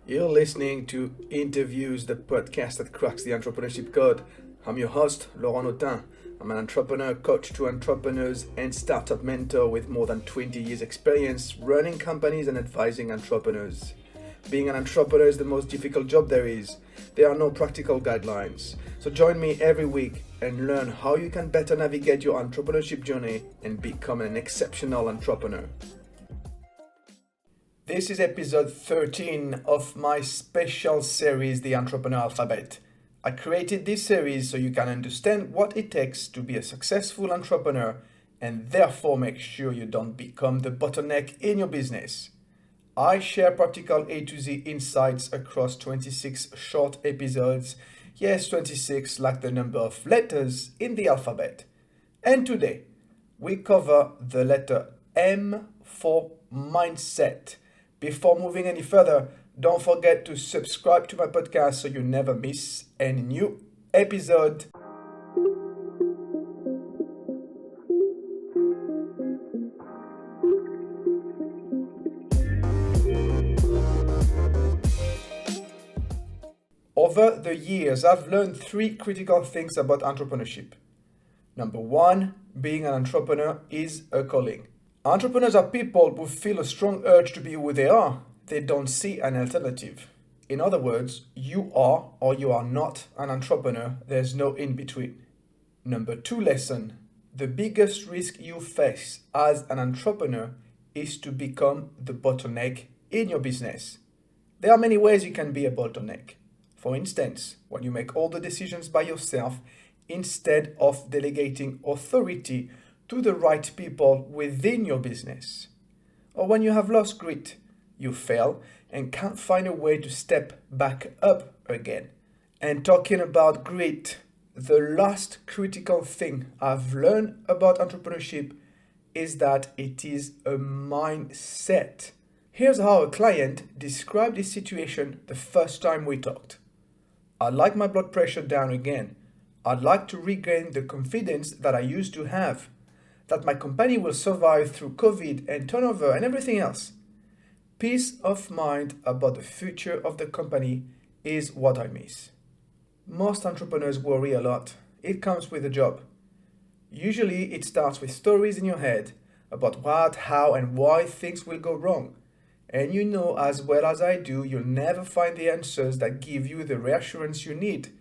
You're listening to Interviews, the podcast that cracks the entrepreneurship code. I'm your host, Laurent Autin. I'm an entrepreneur, coach to entrepreneurs, and startup mentor with more than 20 years experience running companies and advising entrepreneurs. Being an entrepreneur is the most difficult job there is. There are no practical guidelines. So join me every week and learn how you can better navigate your entrepreneurship journey and become an exceptional entrepreneur. This is episode 13 of my special series, The Entrepreneurial Alphabet. I created this series so you can understand what it takes to be a successful entrepreneur and therefore make sure you don't become the bottleneck in your business. I share practical A to Z insights across 26 short episodes. Yes, 26 like the number of letters in the alphabet. And today, we cover the letter M for mindset. Before moving any further, don't forget to subscribe to my podcast so you never miss any new episode. Over the years, I've learned three critical things about entrepreneurship. Number one, being an entrepreneur is a calling. Entrepreneurs are people who feel a strong urge to be who they are. They don't see an alternative. In other words, you are or you are not an entrepreneur. There's no in between. Number two lesson, the biggest risk you face as an entrepreneur is to become the bottleneck in your business. There are many ways you can be a bottleneck. For instance, when you make all the decisions by yourself instead of delegating authority to the right people within your business. Or when you have lost grit, you fail and can't find a way to step back up again. And talking about grit, the last critical thing I've learned about entrepreneurship is that it is a mindset. Here's how a client described this situation the first time we talked. I'd like my blood pressure down again. I'd like to regain the confidence that I used to have, that my company will survive through COVID and turnover and everything else. Peace of mind about the future of the company is what I miss. Most entrepreneurs worry a lot. It comes with the job. Usually it starts with stories in your head about what, how, and why things will go wrong. And you know as well as I do, you'll never find the answers that give you the reassurance you need.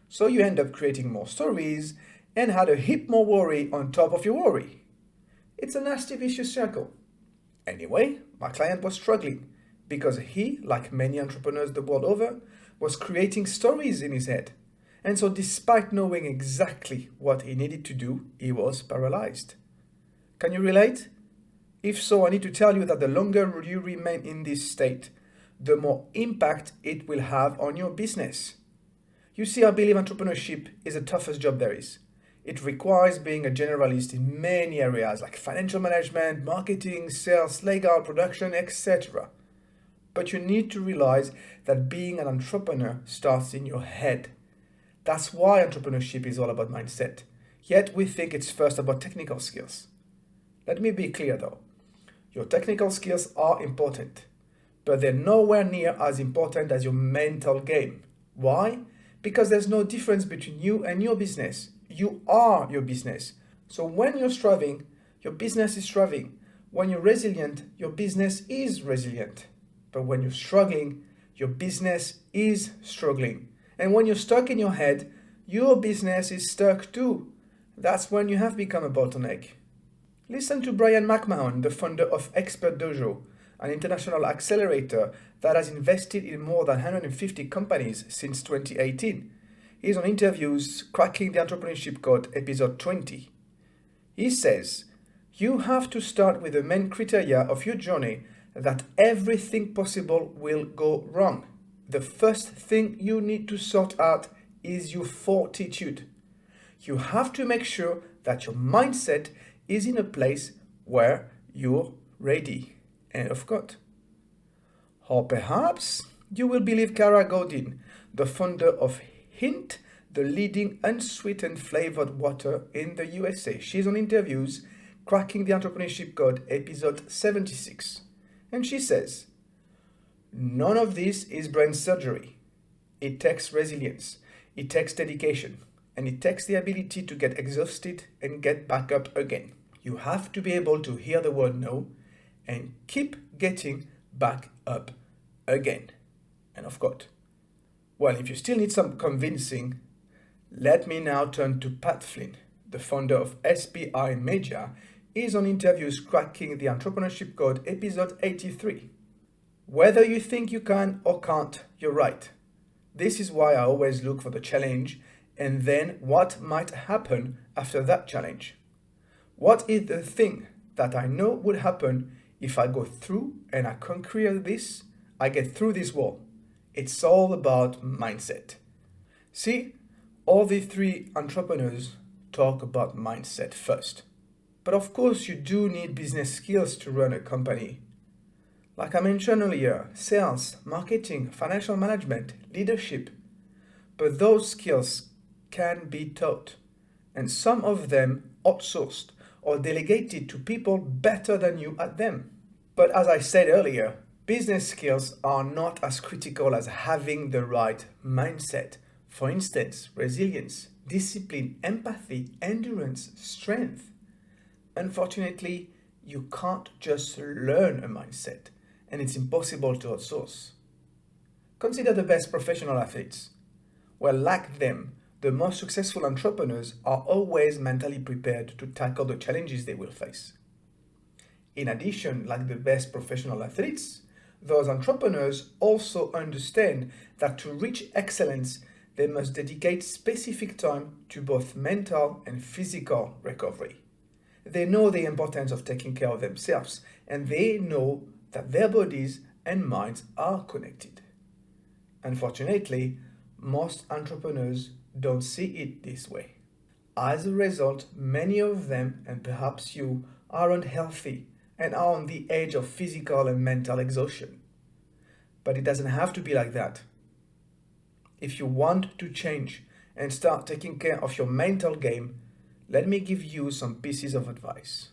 So you end up creating more stories and had a heap more worry on top of your worry. It's a nasty vicious circle. Anyway, my client was struggling because he, like many entrepreneurs the world over, was creating stories in his head. And so despite knowing exactly what he needed to do, he was paralyzed. Can you relate? If so, I need to tell you that the longer you remain in this state, the more impact it will have on your business. You see, I believe entrepreneurship is the toughest job there is. It requires being a generalist in many areas like financial management, marketing, sales, legal, production, etc. But you need to realize that being an entrepreneur starts in your head. That's why entrepreneurship is all about mindset. Yet we think it's first about technical skills. Let me be clear though. Your technical skills are important, but they're nowhere near as important as your mental game. Why? Because there's no difference between you and your business. You are your business. So when you're striving, your business is striving. When you're resilient, your business is resilient. But when you're struggling, your business is struggling. And when you're stuck in your head, your business is stuck too. That's when you have become a bottleneck. Listen to Brian McMahon, the founder of Expert Dojo, an international accelerator that has invested in more than 150 companies since 2018. He's on Interviews, Cracking the Entrepreneurship Code, episode 20. He says, you have to start with the main criteria of your journey that everything possible will go wrong. The first thing you need to sort out is your fortitude. You have to make sure that your mindset is in a place where you're ready. End of quote. Or perhaps you will believe Kara Godin, the founder of Hint, the leading unsweetened flavored water in the USA. She's on Interviews, Cracking the Entrepreneurship Code, episode 76. And she says, None of this is brain surgery. It takes resilience, it takes dedication, and it takes the ability to get exhausted and get back up again. You have to be able to hear the word no and keep getting back up again. And of course, well, if you still need some convincing, let me now turn to Pat Flynn, the founder of SPI Media, is on interviews Cracking the Entrepreneurship Code, episode 83. Whether you think you can or can't, you're right. This is why I always look for the challenge and then what might happen after that challenge. What is the thing that I know would happen if I go through and I conquer this, I get through this wall? It's all about mindset. See, all the three entrepreneurs talk about mindset first. But of course, you do need business skills to run a company. Like I mentioned earlier, sales, marketing, financial management, leadership. But those skills can be taught, and some of them outsourced or delegated to people better than you at them. But as I said earlier, business skills are not as critical as having the right mindset. For instance, resilience, discipline, empathy, endurance, strength. Unfortunately, you can't just learn a mindset, and it's impossible to outsource. Consider the best professional athletes. Well, like them, the most successful entrepreneurs are always mentally prepared to tackle the challenges they will face. In addition, like the best professional athletes, those entrepreneurs also understand that to reach excellence, they must dedicate specific time to both mental and physical recovery. They know the importance of taking care of themselves, and they know that their bodies and minds are connected. Unfortunately, most entrepreneurs don't see it this way. As a result, many of them, and perhaps you, are unhealthy and are on the edge of physical and mental exhaustion. But it doesn't have to be like that. If you want to change and start taking care of your mental game, let me give you some pieces of advice.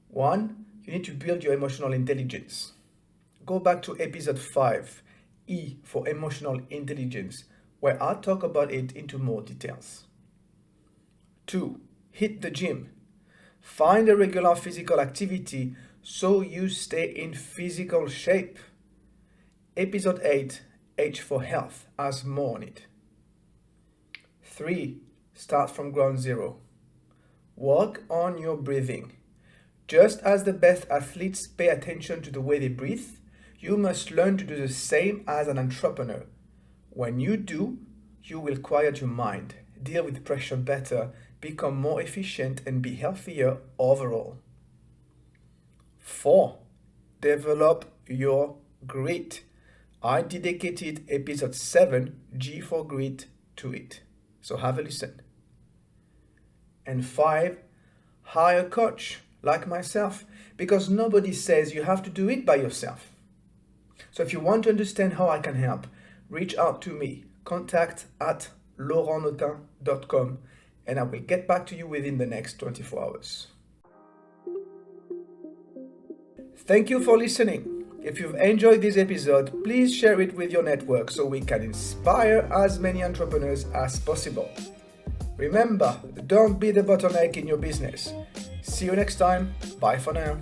1, you need to build your emotional intelligence. Go back to episode 5, E for emotional intelligence, where I talk about it into more details. 2, hit the gym. Find a regular physical activity so you stay in physical shape. Episode 8, H for health, has more on it. 3, start from ground zero. Work on your breathing. Just as the best athletes pay attention to the way they breathe, you must learn to do the same as an entrepreneur. When you do, you will quiet your mind, deal with pressure better, become more efficient, and be healthier overall. 4, develop your grit. I dedicated episode 7, G for grit, to it. So have a listen. And 5, hire a coach like myself, because nobody says you have to do it by yourself. So if you want to understand how I can help, reach out to me, contact@laurentnotin.com, and I will get back to you within the next 24 hours. Thank you for listening. If you've enjoyed this episode, please share it with your network so we can inspire as many entrepreneurs as possible. Remember, don't be the bottleneck in your business. See you next time. Bye for now.